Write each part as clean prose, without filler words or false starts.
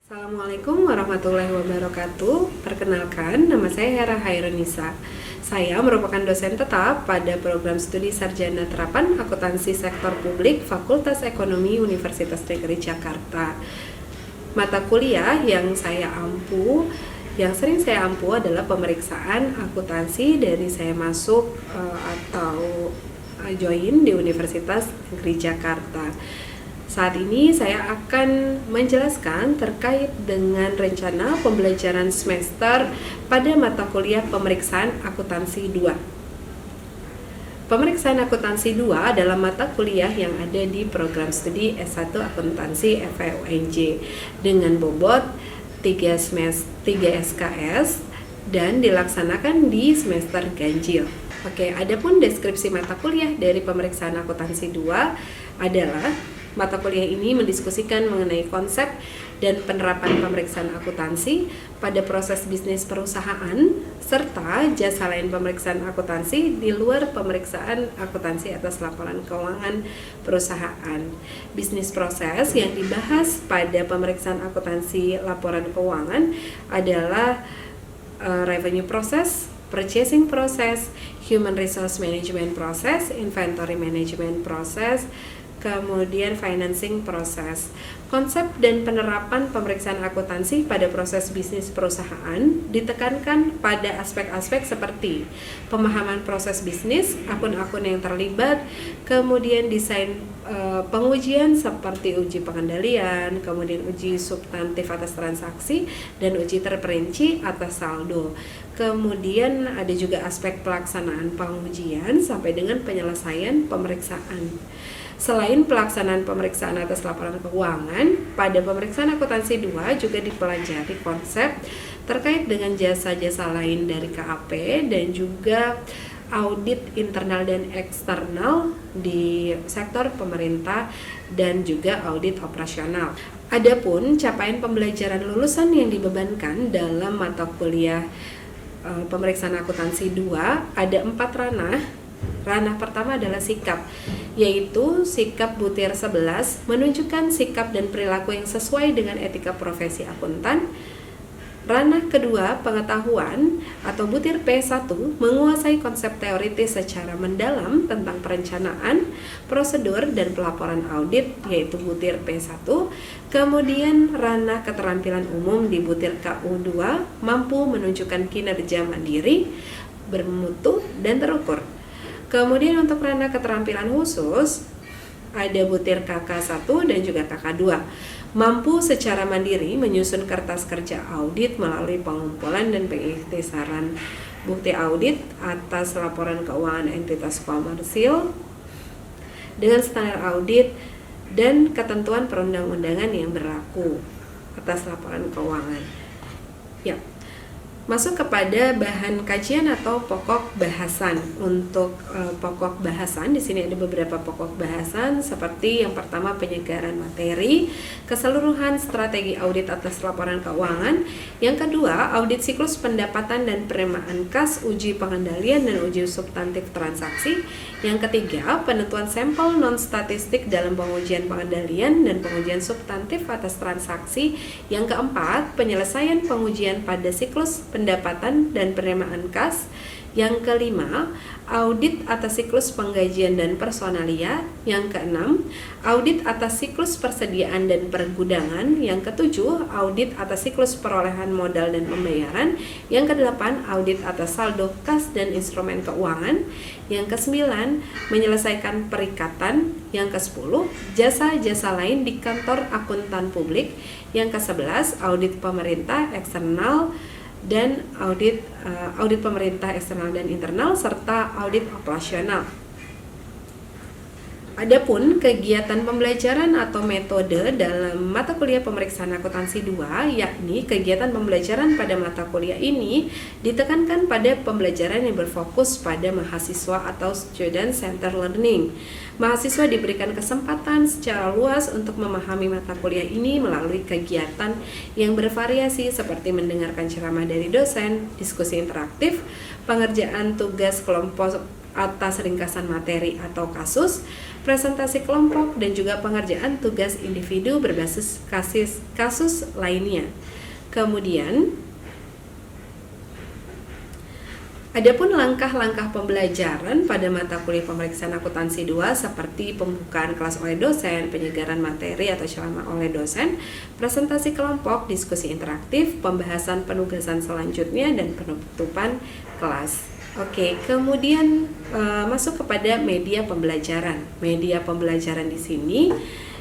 Assalamualaikum warahmatullahi wabarakatuh. Perkenalkan, nama saya Hera Hairunisa. Saya merupakan dosen tetap pada program studi Sarjana Terapan Akuntansi Sektor Publik Fakultas Ekonomi Universitas Negeri Jakarta. Mata kuliah yang sering saya ampu adalah pemeriksaan akuntansi dari saya masuk atau join di Universitas Negeri Jakarta. Saat ini saya akan menjelaskan terkait dengan rencana pembelajaran semester pada mata kuliah pemeriksaan akuntansi 2. Pemeriksaan akuntansi 2 adalah mata kuliah yang ada di program studi S1 Akuntansi FEUNJ dengan bobot 3 SKS dan dilaksanakan di semester ganjil. Oke, adapun deskripsi mata kuliah dari pemeriksaan akuntansi 2 adalah mata kuliah ini mendiskusikan mengenai konsep dan penerapan pemeriksaan akuntansi pada proses bisnis perusahaan serta jasa lain pemeriksaan akuntansi di luar pemeriksaan akuntansi atas laporan keuangan perusahaan. Bisnis proses yang dibahas pada pemeriksaan akuntansi laporan keuangan adalah revenue process, purchasing process, human resource management process, inventory management process, kemudian financing proses. Konsep dan penerapan pemeriksaan akuntansi pada proses bisnis perusahaan ditekankan pada aspek-aspek seperti pemahaman proses bisnis, akun-akun yang terlibat, kemudian desain pengujian seperti uji pengendalian, kemudian uji substantif atas transaksi, dan uji terperinci atas saldo. Kemudian ada juga aspek pelaksanaan pengujian sampai dengan penyelesaian pemeriksaan. Selain pelaksanaan pemeriksaan atas laporan keuangan, pada pemeriksaan akuntansi 2 juga dipelajari konsep terkait dengan jasa-jasa lain dari KAP dan juga audit internal dan eksternal di sektor pemerintah dan juga audit operasional. Adapun capaian pembelajaran lulusan yang dibebankan dalam mata kuliah pemeriksaan akuntansi 2 ada 4 ranah. Ranah pertama adalah sikap, yaitu sikap butir 11 menunjukkan sikap dan perilaku yang sesuai dengan etika profesi akuntan. Ranah kedua, pengetahuan atau butir P1 menguasai konsep teoritis secara mendalam tentang perencanaan, prosedur, dan pelaporan audit, yaitu butir P1. Kemudian ranah keterampilan umum di butir KU2 mampu menunjukkan kinerja mandiri, bermutu, dan terukur. Kemudian untuk ranah keterampilan khusus ada butir KK1 dan juga KK2. Mampu secara mandiri menyusun kertas kerja audit melalui pengumpulan dan pengikhtisaran bukti audit atas laporan keuangan entitas komersil dengan standar audit dan ketentuan perundang-undangan yang berlaku atas laporan keuangan. Ya. Masuk kepada bahan kajian atau pokok bahasan. Untuk pokok bahasan di sini ada beberapa pokok bahasan seperti yang pertama penyegaran materi, keseluruhan strategi audit atas laporan keuangan, yang kedua audit siklus pendapatan dan penerimaan kas, uji pengendalian dan uji substantif transaksi, yang ketiga penentuan sampel non statistik dalam pengujian pengendalian dan pengujian substantif atas transaksi, yang keempat penyelesaian pengujian pada siklus pendapatan dan penerimaan kas, yang kelima audit atas siklus penggajian dan personalia, yang keenam audit atas siklus persediaan dan pergudangan, yang ketujuh audit atas siklus perolehan modal dan pembayaran, yang kedelapan audit atas saldo kas dan instrumen keuangan, yang kesembilan menyelesaikan perikatan, yang kesepuluh jasa-jasa lain di kantor akuntan publik, yang kesebelas audit pemerintah eksternal dan audit pemerintah eksternal dan internal serta audit operasional. Adapun kegiatan pembelajaran atau metode dalam mata kuliah pemeriksaan akuntansi 2, yakni kegiatan pembelajaran pada mata kuliah ini ditekankan pada pembelajaran yang berfokus pada mahasiswa atau student center learning. Mahasiswa diberikan kesempatan secara luas untuk memahami mata kuliah ini melalui kegiatan yang bervariasi seperti mendengarkan ceramah dari dosen, diskusi interaktif, pengerjaan tugas kelompok atas ringkasan materi atau kasus, presentasi kelompok, dan juga pengerjaan tugas individu berbasis kasus lainnya. Kemudian, adapun langkah-langkah pembelajaran pada mata kuliah pemeriksaan akuntansi 2 seperti pembukaan kelas oleh dosen, penyegaran materi atau ceramah oleh dosen, presentasi kelompok, diskusi interaktif, pembahasan penugasan selanjutnya, dan penutupan kelas. Oke, kemudian masuk kepada media pembelajaran. Media pembelajaran di sini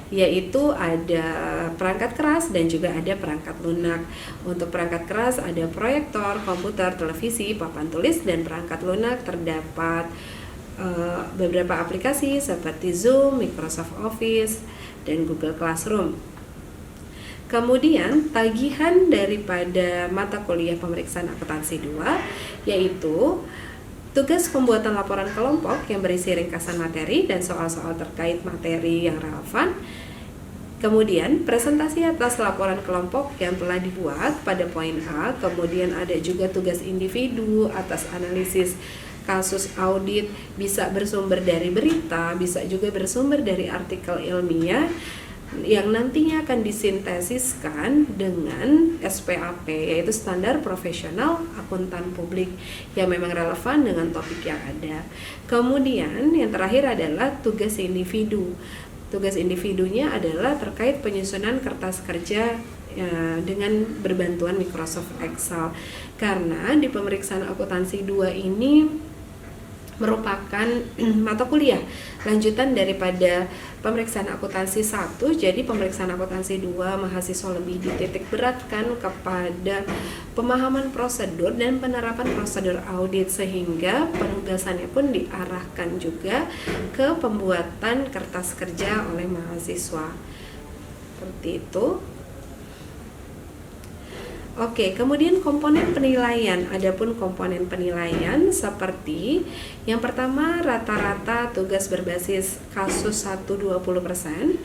yaitu ada perangkat keras dan juga ada perangkat lunak. Untuk perangkat keras ada proyektor, komputer, televisi, papan tulis, dan perangkat lunak terdapat beberapa aplikasi seperti Zoom, Microsoft Office, dan Google Classroom. Kemudian tagihan daripada mata kuliah pemeriksaan akuntansi 2 yaitu tugas pembuatan laporan kelompok yang berisi ringkasan materi dan soal-soal terkait materi yang relevan. Kemudian presentasi atas laporan kelompok yang telah dibuat pada poin A. Kemudian ada juga tugas individu atas analisis kasus audit, bisa bersumber dari berita, bisa juga bersumber dari artikel ilmiah yang nantinya akan disintesiskan dengan SPAP, yaitu Standar Profesional Akuntan Publik, yang memang relevan dengan topik yang ada. Kemudian yang terakhir adalah tugas individu. Tugas individunya adalah terkait penyusunan kertas kerja dengan berbantuan Microsoft Excel. Karena di pemeriksaan akuntansi 2 ini merupakan mata kuliah lanjutan daripada pemeriksaan akuntansi 1. Jadi pemeriksaan akuntansi 2 mahasiswa lebih dititik beratkan kepada pemahaman prosedur dan penerapan prosedur audit, sehingga penugasannya pun diarahkan juga ke pembuatan kertas kerja oleh mahasiswa. Seperti itu. Oke, kemudian komponen penilaian. Adapun komponen penilaian seperti yang pertama, rata-rata tugas berbasis kasus 1 20%.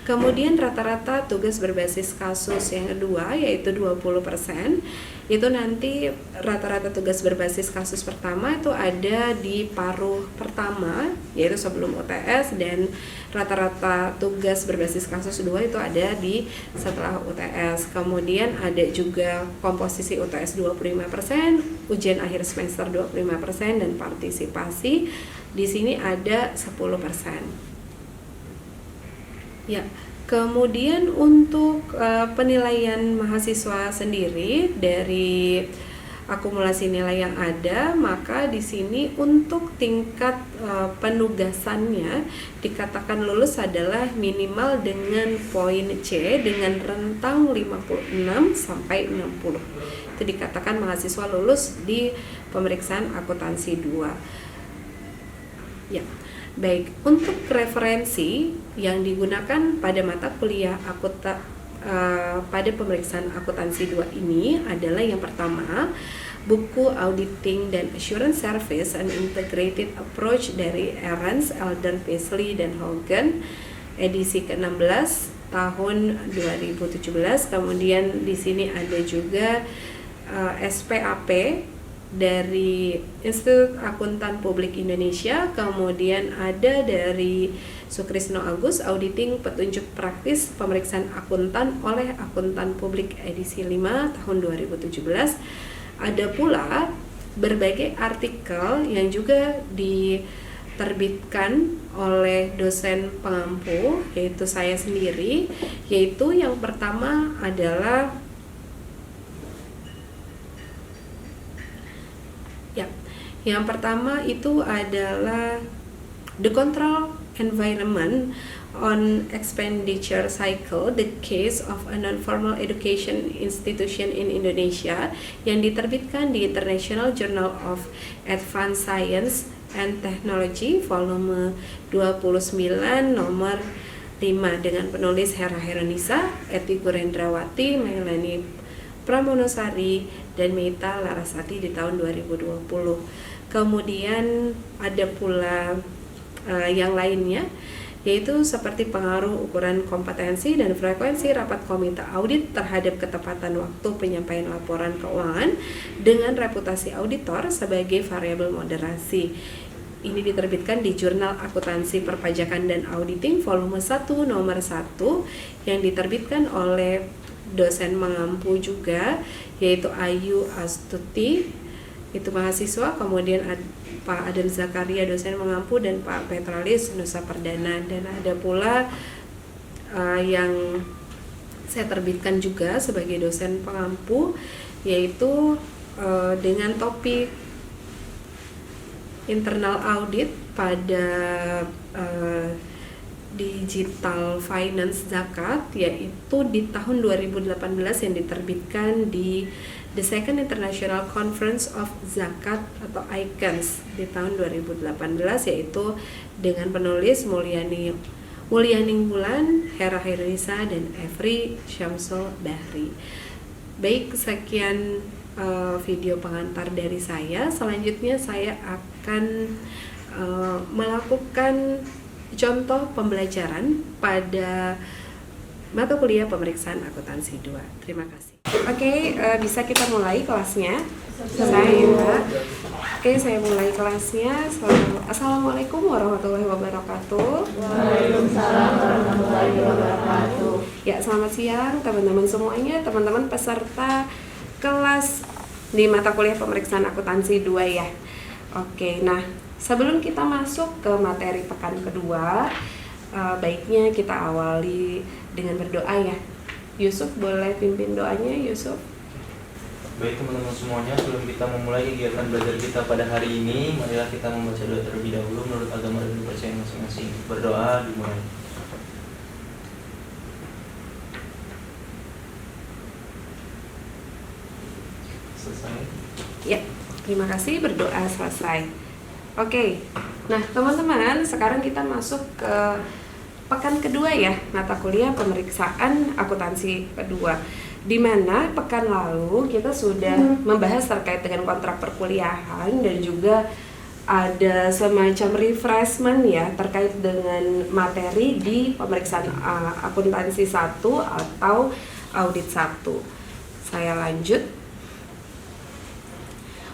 Kemudian rata-rata tugas berbasis kasus yang kedua yaitu 20%. Itu nanti rata-rata tugas berbasis kasus pertama itu ada di paruh pertama yaitu sebelum UTS, dan rata-rata tugas berbasis kasus 2 itu ada di setelah UTS. Kemudian ada juga komposisi UTS 25%, ujian akhir semester 25%, dan partisipasi di sini ada 10%. Ya, kemudian untuk penilaian mahasiswa sendiri dari akumulasi nilai yang ada, maka di sini untuk tingkat penugasannya dikatakan lulus adalah minimal dengan poin C dengan rentang 56 sampai 60. Itu dikatakan mahasiswa lulus di pemeriksaan akuntansi 2. Ya. Baik, untuk referensi yang digunakan pada mata kuliah pada pemeriksaan akuntansi 2 ini adalah yang pertama, buku Auditing dan Assurance Service An Integrated Approach dari Ahrens, Elder, Paisley, dan Hogan, edisi ke-16 tahun 2017. Kemudian di sini ada juga SPAP dari Institut Akuntan Publik Indonesia, kemudian ada dari Sukrisno Agus, Auditing Petunjuk Praktis Pemeriksaan Akuntan oleh Akuntan Publik edisi 5 tahun 2017. Ada pula berbagai artikel yang juga diterbitkan oleh dosen pengampu, yaitu saya sendiri, yaitu yang pertama adalah yang pertama itu adalah The Control Environment on Expenditure Cycle, the Case of a Non-Formal Education Institution in Indonesia, yang diterbitkan di International Journal of Advanced Science and Technology volume 29 nomor 5 dengan penulis Hera Heronisa, Eti Gurendrawati, Melanie Pramonosari, dan Meita Larasati di tahun 2020. Kemudian ada pula yang lainnya, yaitu seperti pengaruh ukuran kompetensi dan frekuensi rapat komite audit terhadap ketepatan waktu penyampaian laporan keuangan dengan reputasi auditor sebagai variabel moderasi. Ini diterbitkan di Jurnal Akuntansi Perpajakan dan Auditing volume 1 nomor 1 yang diterbitkan oleh dosen mengampu juga, yaitu Ayu Astuti, itu mahasiswa, kemudian Pak Adam Zakaria dosen mengampu, dan Pak Petralis Nusa Perdana. Dan ada pula yang saya terbitkan juga sebagai dosen pengampu, yaitu dengan topik internal audit pada digital finance zakat, yaitu di tahun 2018 yang diterbitkan di The Second International Conference of Zakat atau ICANS di tahun 2018, yaitu dengan penulis Mulyaning Bulan, Hera Hairunisa, dan Every Syamsul Bahri. Baik, sekian video pengantar dari saya. Selanjutnya saya akan melakukan contoh pembelajaran pada mata kuliah pemeriksaan akuntansi 2. Terima kasih. Oke, bisa kita mulai kelasnya? Saya mulai kelasnya. Assalamualaikum warahmatullahi wabarakatuh. Waalaikumsalam warahmatullahi wabarakatuh. Ya, selamat siang teman-teman semuanya, teman-teman peserta kelas di mata kuliah pemeriksaan akuntansi 2 ya. Oke, nah sebelum kita masuk ke materi pekan kedua, baiknya kita awali dengan berdoa ya. Yusuf, boleh pimpin doanya, Yusuf? Baik teman-teman semuanya, sebelum kita memulai kegiatan belajar kita pada hari ini, marilah kita membaca doa terlebih dahulu menurut agama dan kepercayaan masing-masing. Berdoa dimulai. Selesai. Ya, terima kasih, berdoa selesai. Oke, nah teman-teman, sekarang kita masuk ke pekan kedua ya, mata kuliah pemeriksaan akuntansi kedua, di mana pekan lalu kita sudah membahas terkait dengan kontrak perkuliahan dan juga ada semacam refreshment ya terkait dengan materi di pemeriksaan akuntansi 1 atau audit 1. Saya lanjut.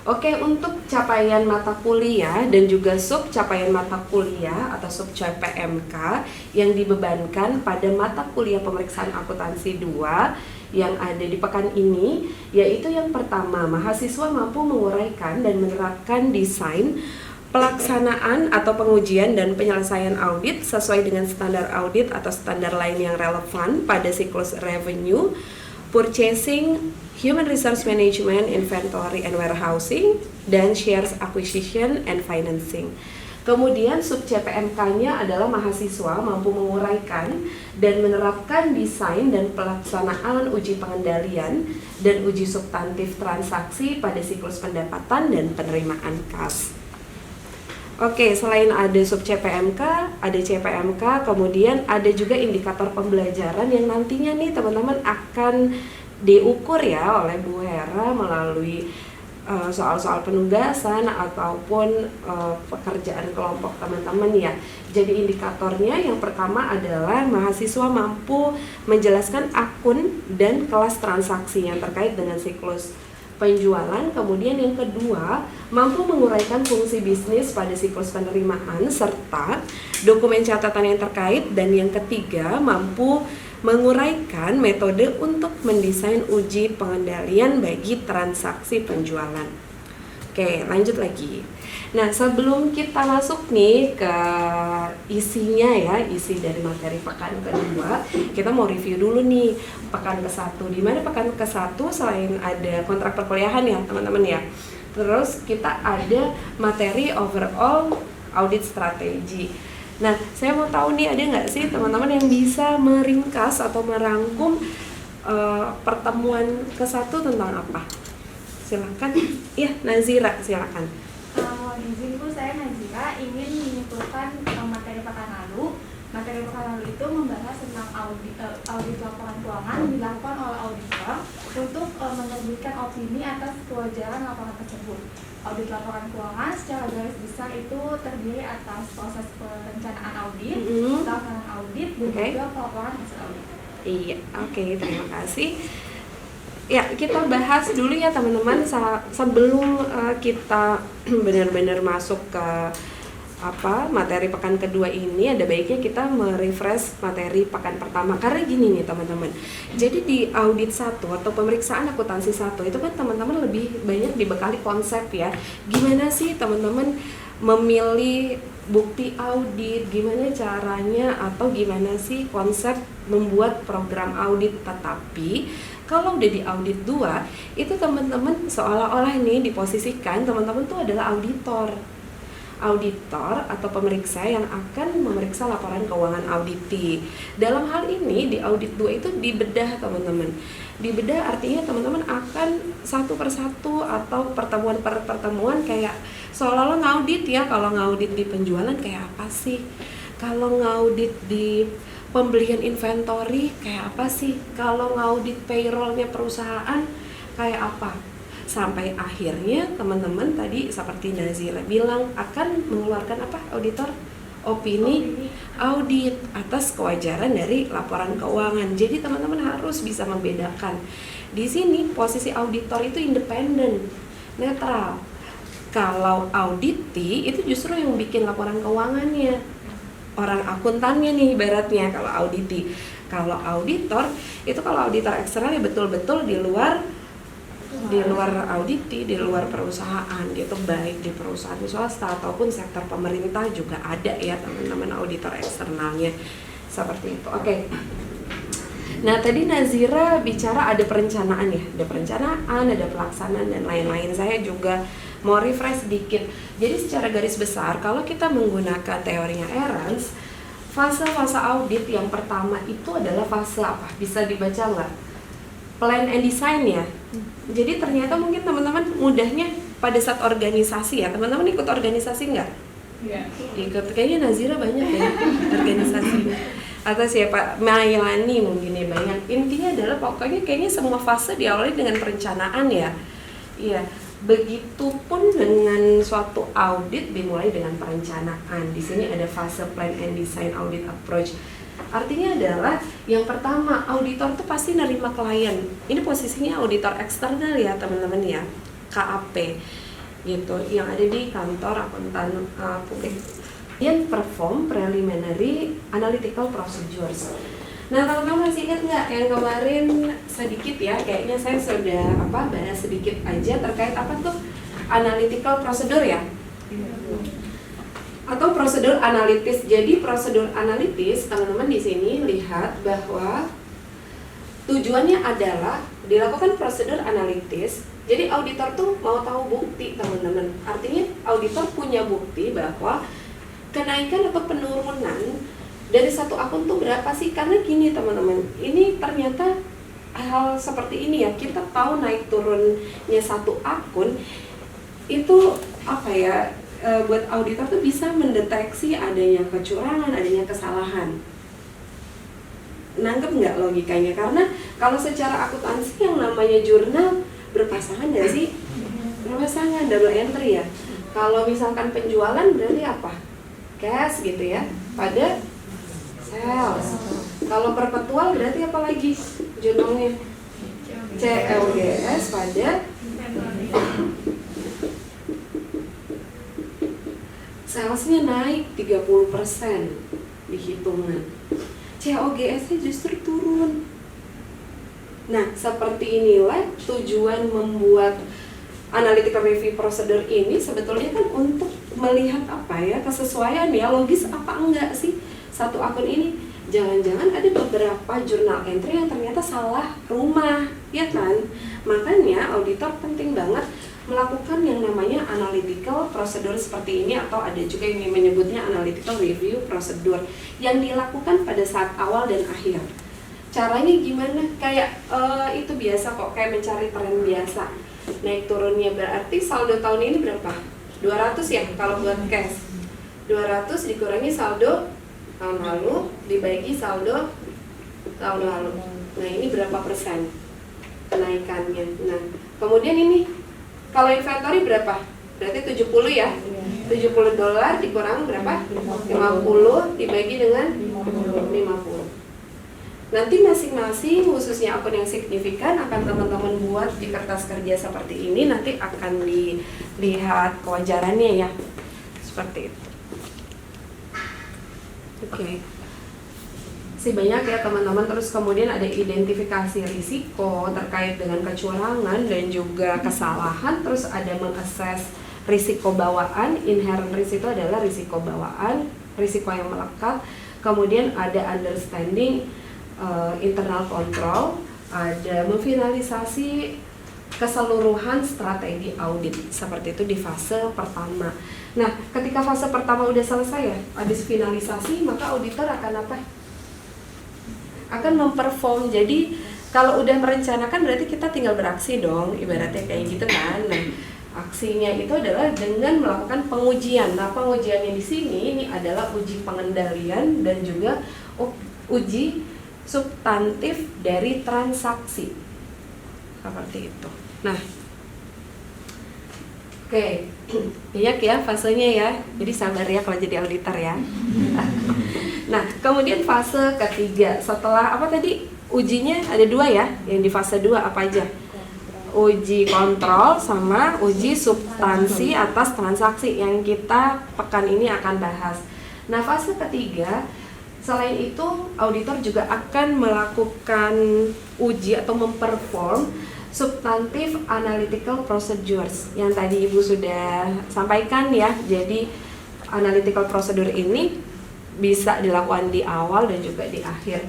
Oke, untuk capaian mata kuliah dan juga sub capaian mata kuliah atau sub CPMK yang dibebankan pada mata kuliah pemeriksaan akuntansi 2 yang ada di pekan ini, yaitu yang pertama, mahasiswa mampu menguraikan dan menerapkan desain pelaksanaan atau pengujian dan penyelesaian audit sesuai dengan standar audit atau standar lain yang relevan pada siklus revenue, purchasing, human resource management, inventory and warehousing, dan shares acquisition and financing. Kemudian sub CPMK-nya adalah mahasiswa mampu menguraikan dan menerapkan desain dan pelaksanaan uji pengendalian dan uji substantif transaksi pada siklus pendapatan dan penerimaan kas. Oke, selain ada sub CPMK, ada CPMK, kemudian ada juga indikator pembelajaran yang nantinya nih teman-teman akan diukur ya oleh Bu Hera melalui soal-soal penugasan ataupun pekerjaan kelompok teman-teman ya. Jadi indikatornya yang pertama adalah mahasiswa mampu menjelaskan akun dan kelas transaksi yang terkait dengan siklus penjualan. Kemudian yang kedua, mampu menguraikan fungsi bisnis pada siklus penerimaan serta dokumen catatan yang terkait. Dan yang ketiga, mampu menguraikan metode untuk mendesain uji pengendalian bagi transaksi penjualan. Oke, lanjut lagi. Nah, sebelum kita masuk nih ke isinya ya, isi dari materi pekan kedua, kita mau review dulu nih pekan ke-1. Di mana pekan ke-1 selain ada kontrak perkuliahan ya, teman-teman ya. Terus kita ada materi overall audit strategi. Nah, saya mau tahu nih, ada nggak sih teman-teman yang bisa meringkas atau merangkum pertemuan ke-1 tentang apa? Silakan. Iya, Nazira, silakan. Mohon izin Bu, saya Nazira ingin menyimpulkan materi pekan lalu. Materi pekan lalu itu membahas tentang audit laporan keuangan dilakukan oleh auditor untuk menerbitkan opini atas kewajaran laporan tersebut. Audit laporan keuangan secara garis besar itu terdiri atas proses perencanaan audit, pelaksanaan audit, dan juga pelaporan hasil audit. Iya, oke, terima kasih. Ya, kita bahas dulu ya teman-teman sebelum kita benar-benar masuk ke materi pekan kedua ini ada baiknya kita merefresh materi pekan pertama, karena gini nih teman-teman. Jadi di audit 1 atau pemeriksaan akuntansi 1 itu kan teman-teman lebih banyak dibekali konsep ya. Gimana sih teman-teman memilih bukti audit, gimana caranya, atau gimana sih konsep membuat program audit. Tetapi kalau udah di audit 2 itu teman-teman seolah-olah nih diposisikan teman-teman tuh adalah auditor atau pemeriksa yang akan memeriksa laporan keuangan auditi. Dalam hal ini di audit 2 itu dibedah teman-teman. Dibedah artinya teman-teman akan satu persatu atau pertemuan per pertemuan kayak seolah-olah ngaudit ya. Kalau ngaudit di penjualan kayak apa sih? Kalau ngaudit di pembelian inventory kayak apa sih? Kalau ngaudit payrollnya perusahaan kayak apa? Sampai akhirnya teman-teman tadi seperti Nazira bilang akan mengeluarkan apa auditor? Opini audit atas kewajaran dari laporan keuangan. Jadi teman-teman harus bisa membedakan. Di sini posisi auditor itu independen, netral. Kalau auditi itu justru yang bikin laporan keuangannya, orang akuntannya nih ibaratnya kalau auditi. Kalau auditor itu kalau auditor eksternal ya betul-betul di luar auditi, di luar perusahaan gitu, baik di perusahaan swasta ataupun sektor pemerintah juga ada ya teman-teman auditor eksternalnya seperti itu. Oke. Nah tadi Nazira bicara ada perencanaan ya, ada perencanaan, ada pelaksanaan dan lain-lain. Saya juga mau refresh sedikit. Jadi secara garis besar kalau kita menggunakan teorinya Ahrens, fase-fase audit yang pertama itu adalah fase apa? Bisa dibaca nggak? Plan and design ya. Jadi ternyata mungkin teman-teman mudahnya pada saat organisasi ya. Teman-teman ikut organisasi nggak? Iya. Ikut. Kayaknya Nazira banyak ya organisasinya. Atau siapa? Mailani mungkin ya banyak. Intinya adalah pokoknya kayaknya semua fase diawali dengan perencanaan ya. Iya. Begitupun dengan suatu audit dimulai dengan perencanaan. Di sini ada fase plan and design audit approach. Artinya adalah yang pertama auditor tuh pasti nerima klien. Ini posisinya auditor eksternal ya teman-teman ya, KAP gitu, yang ada di kantor akuntan publik. Yang perform preliminary analytical procedures. Nah teman-teman masih ingat nggak yang kemarin sedikit ya, kayaknya saya sudah bahas sedikit aja terkait apa tuh analytical procedure ya, atau prosedur analitis. Jadi prosedur analitis teman-teman di sini lihat bahwa tujuannya adalah dilakukan prosedur analitis. Jadi auditor tuh mau tahu bukti teman-teman. Artinya auditor punya bukti bahwa kenaikan atau penurunan dari satu akun tuh berapa sih? Karena gini teman-teman, ini ternyata hal seperti ini ya, kita tahu naik turunnya satu akun itu buat auditor tuh bisa mendeteksi adanya kecurangan, adanya kesalahan. Nangkep nggak logikanya? Karena kalau secara akuntansi yang namanya jurnal berpasangan nggak sih? Berpasangan, double entry ya. Kalau misalkan penjualan berarti apa? Cash gitu ya, pada sales. Kalau perpetual berarti apa lagi jurnalnya? CLGS pada salesnya naik 30% di hitungan, COGS-nya justru turun. Nah, seperti inilah tujuan membuat analytical review procedure ini sebetulnya kan untuk melihat kesesuaian ya, logis apa enggak sih satu akun ini. Jangan-jangan ada beberapa jurnal entry yang ternyata salah rumah, ya kan? Makanya auditor penting banget melakukan yang namanya analytical procedure seperti ini, atau ada juga yang menyebutnya analytical review procedure yang dilakukan pada saat awal dan akhir. Caranya gimana? Kayak itu biasa kok, kayak mencari tren biasa. Naik turunnya berarti saldo tahun ini berapa? 200 ya kalau buat cash. 200 dikurangi saldo tahun lalu dibagi saldo tahun lalu. Nah, ini berapa persen kenaikannya? Nah, kemudian ini kalau inventory berapa? Berarti 70 ya. $70 dikurang berapa? 50 dibagi dengan 50. Nanti masing-masing khususnya akun yang signifikan akan teman-teman buat di kertas kerja seperti ini, nanti akan dilihat kewajarannya ya. Seperti itu. Oke. Masih banyak ya teman-teman. Terus kemudian ada identifikasi risiko terkait dengan kecurangan dan juga kesalahan. Terus ada mengakses risiko bawaan. Inherent risk itu adalah risiko bawaan, risiko yang melekat. Kemudian ada understanding internal control, ada memfinalisasi keseluruhan strategi audit. Seperti itu di fase pertama. Nah, ketika fase pertama udah selesai ya, habis finalisasi, maka auditor akan apa? Akan memperform. Jadi kalau udah merencanakan berarti kita tinggal beraksi dong, ibaratnya kayak gitu kan. Nah, aksinya itu adalah dengan melakukan pengujian. Nah, pengujiannya di sini ini adalah uji pengendalian dan juga uji substantif dari transaksi. Seperti itu. Nah, oke, banyak ya fasenya ya. Jadi sabar ya kalau jadi auditor ya. Nah, kemudian fase ketiga setelah apa tadi? Ujinya ada 2 ya. Yang di fase 2 apa aja? Uji kontrol sama uji substansi atas transaksi yang kita pekan ini akan bahas. Nah, fase ketiga selain itu auditor juga akan melakukan uji atau memperform substantive analytical procedures yang tadi Ibu sudah sampaikan ya. Jadi analytical procedure ini bisa dilakukan di awal dan juga di akhir.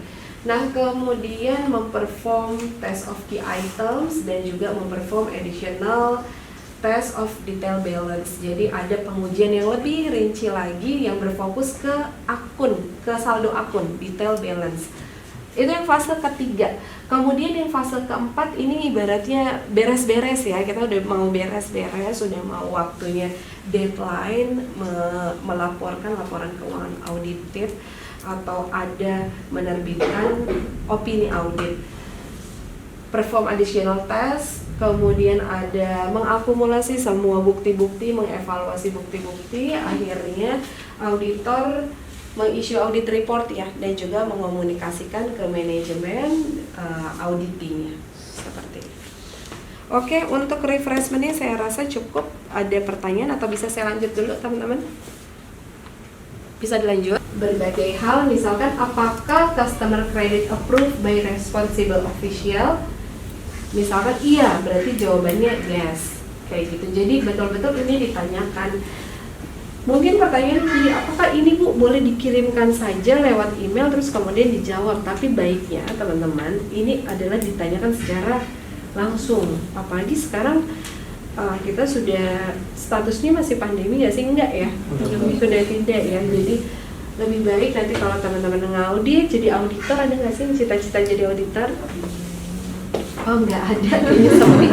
Nah, kemudian memperform test of key items dan juga memperform additional test of detail balance. Jadi ada pengujian yang lebih rinci lagi yang berfokus ke akun, ke saldo akun, detail balance. Itu yang fase ketiga. Kemudian yang fase keempat ini ibaratnya beres-beres ya. Kita udah mau beres-beres, sudah mau waktunya deadline melaporkan laporan keuangan auditif atau ada menerbitkan opini audit. Perform additional test, kemudian ada mengakumulasi semua bukti-bukti, mengevaluasi bukti-bukti, akhirnya auditor meng-issue audit report ya, dan juga mengomunikasikan ke manajemen auditingnya. Seperti itu. Oke, untuk refreshmentnya saya rasa cukup. Ada pertanyaan atau bisa saya lanjut dulu teman-teman? Bisa dilanjut. Berbagai hal, misalkan apakah customer credit approved by responsible official? Misalkan iya, berarti jawabannya yes. Kayak gitu. Jadi betul-betul ini ditanyakan. Mungkin pertanyaan ini, apakah ini Bu boleh dikirimkan saja lewat email terus kemudian dijawab? Tapi baiknya teman-teman, ini adalah ditanyakan secara langsung. Apalagi sekarang kita sudah statusnya masih pandemi nggak sih? Enggak ya? Sudah tidak ya. Jadi lebih baik nanti kalau teman-teman ngaudit, jadi auditor, ada nggak sih cita-cita jadi auditor? Oh, nggak ada. Ini sepi.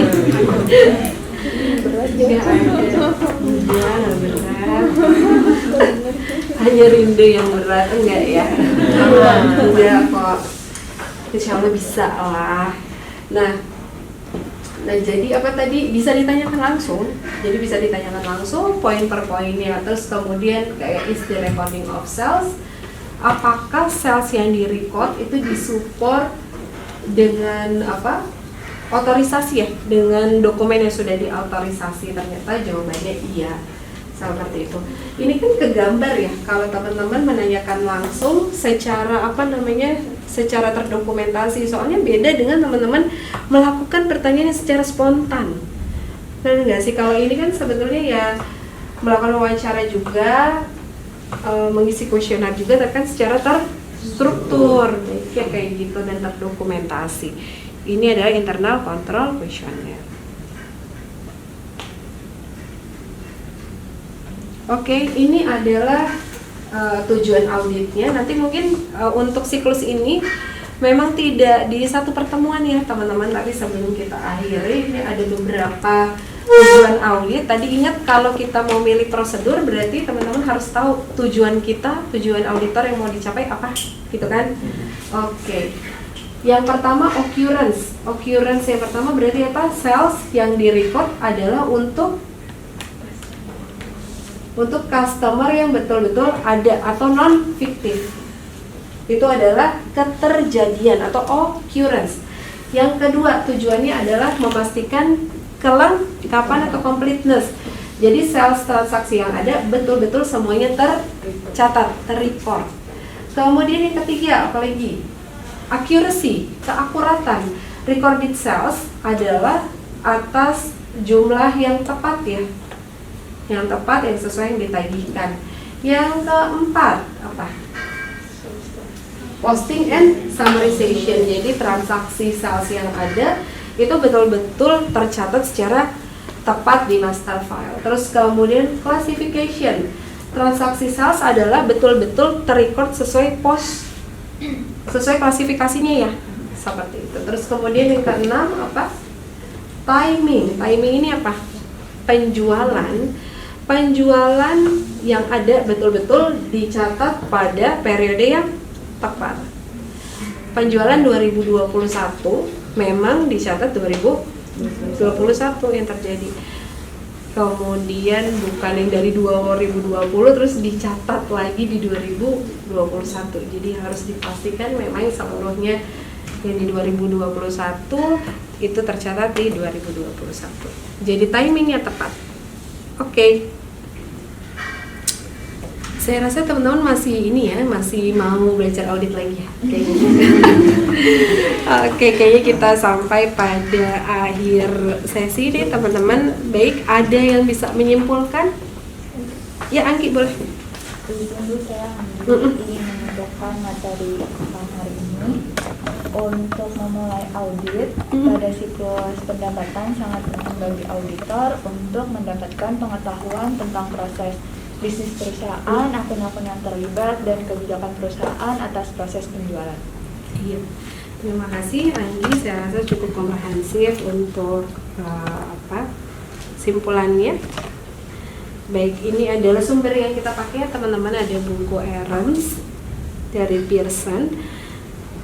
Berat juga ada. Berat. Hanya rindu yang berat, enggak ya? Enggak kok. Insya Allah bisa lah. Nah, jadi apa tadi bisa ditanyakan langsung. Jadi bisa ditanyakan langsung poin per poinnya. Terus kemudian kayak is the recording of sales. Apakah sales yang direcord itu disupport dengan apa? Otorisasi ya, dengan dokumen yang sudah diautorisasi. Ternyata jawabannya iya. Seperti itu. Ini kan kegambar ya, kalau teman-teman menanyakan langsung secara secara terdokumentasi. Soalnya beda dengan teman-teman melakukan pertanyaan secara spontan. Benar nggak sih? Kalau ini kan sebetulnya ya melakukan wawancara juga, mengisi kuesioner juga, tapi kan secara terstruktur, kayak gitu dan terdokumentasi. Ini adalah internal control questionnaire. Oke, ini adalah tujuan auditnya. Nanti mungkin untuk siklus ini memang tidak di satu pertemuan ya teman-teman. Tapi sebelum kita akhiri, ini ada beberapa tujuan audit. Tadi ingat kalau kita mau milih prosedur, berarti teman-teman harus tahu tujuan kita, tujuan auditor yang mau dicapai apa, gitu kan? Oke. Yang pertama occurrence. Occurrence yang pertama berarti apa? Sales yang direcord adalah untuk customer yang betul-betul ada atau non-fiktif. Itu adalah keterjadian atau occurrence. Yang kedua, tujuannya adalah memastikan kelengkapan atau completeness. Jadi sales transaksi yang ada betul-betul semuanya tercatat, terreport. Kemudian yang ketiga, apalagi? Accuracy, keakuratan. Recorded sales adalah atas jumlah yang tepat ya. Yang tepat, yang sesuai yang ditagihkan. Yang keempat, apa? Posting and summarization. Jadi transaksi sales yang ada itu betul-betul tercatat secara tepat di master file. Terus kemudian classification. Transaksi sales adalah betul-betul terrecord sesuai sesuai klasifikasinya ya. Seperti itu. Terus kemudian yang keenam apa? Timing. Timing ini apa? Penjualan yang ada betul-betul dicatat pada periode yang tepat. Penjualan 2021 memang dicatat 2021 yang terjadi. Kemudian bukan yang dari 2020 terus dicatat lagi di 2021. Jadi harus dipastikan memang seluruhnya yang di 2021 itu tercatat di 2021. Jadi timingnya tepat. Oke. Saya rasa teman-teman masih masih mau belajar audit lagi ya. Oke, kayaknya kita sampai pada akhir sesi deh teman-teman. Baik, ada yang bisa menyimpulkan? Ya, Anggi boleh. Dulu saya ingin menunjukkan materi hari ini untuk memulai audit pada siklus pendapatan sangat penting bagi auditor untuk mendapatkan pengetahuan tentang proses bisnis perusahaan, akun-akun yang terlibat, dan kebijakan perusahaan atas proses penjualan. Iya, terima kasih Anggi. Saya rasa cukup komprehensif untuk simpulannya. Baik, ini adalah sumber yang kita pakai teman-teman, ada buku Ahrens dari Pearson.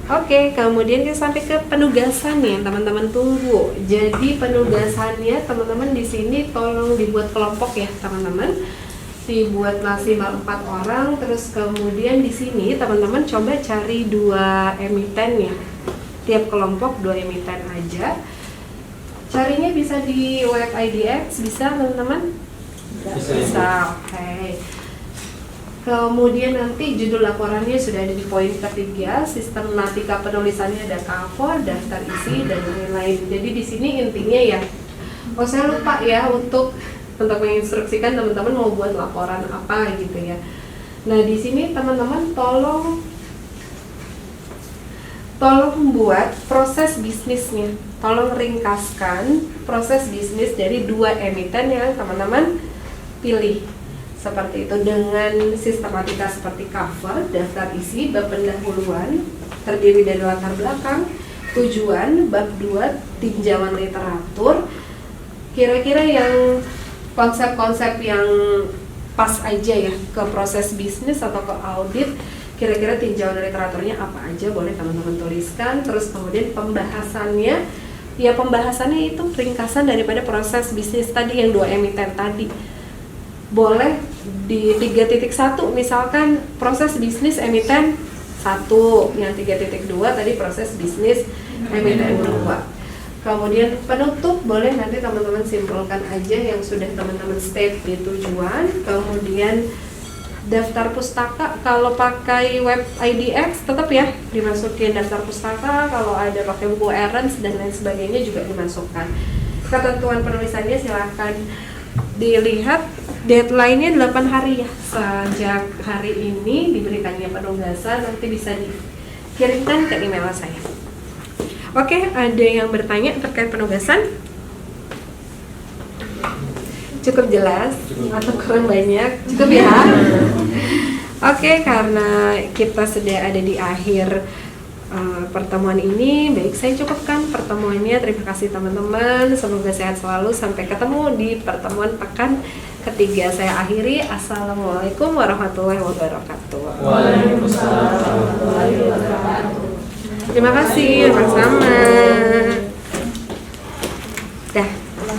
Oke, kemudian kita sampai ke penugasan yang teman-teman tunggu. Jadi penugasannya teman-teman di sini tolong dibuat kelompok ya teman-teman. Dibuat maksimal 4 orang, terus kemudian di sini teman-teman coba cari 2 emiten ya. Tiap kelompok 2 emiten aja. Carinya bisa di web IDX, bisa teman-teman? Bisa, oke. Kemudian nanti judul laporannya sudah ada di poin ketiga, sistematika penulisannya ada cover, daftar isi dan lain-lain. Jadi di sini intinya ya. Oh, saya lupa ya untuk menginstruksikan teman-teman mau buat laporan apa gitu ya. Nah, di sini teman-teman tolong buat proses bisnisnya. Tolong ringkaskan proses bisnis dari 2 emiten yang teman-teman pilih. Seperti itu dengan sistematika seperti cover, daftar isi, bab pendahuluan, terdiri dari latar belakang, tujuan, bab 2, tinjauan literatur. Kira-kira yang konsep-konsep yang pas aja ya ke proses bisnis atau ke audit, kira-kira tinjauan literaturnya apa aja boleh teman-teman tuliskan. Terus kemudian pembahasannya itu ringkasan daripada proses bisnis tadi yang 2 emiten tadi. Boleh di 3.1 misalkan proses bisnis emiten 1, yang 3.2 tadi proses bisnis emiten 2. Kemudian penutup boleh nanti teman-teman simpulkan aja yang sudah teman-teman state di tujuan. Kemudian daftar pustaka, kalau pakai web IDX tetap ya dimasukin daftar pustaka, kalau ada pakai buku Ahrens dan lain sebagainya juga dimasukkan. Ketentuan penulisannya silakan dilihat, deadline-nya 8 hari ya. Sejak hari ini diberikannya penugasan, nanti bisa dikirimkan ke email saya. Oke, ada yang bertanya terkait penugasan? Cukup jelas atau kurang banyak? Cukup ya? Oke, karena kita sudah ada di akhir pertemuan ini, baik saya cukupkan pertemuannya. Terima kasih teman-teman, semoga sehat selalu. Sampai ketemu di pertemuan pekan ketiga. Saya akhiri. Assalamualaikum warahmatullahi wabarakatuh. Waalaikumsalam warahmatullahi wabarakatuh. Terima kasih, sama-sama.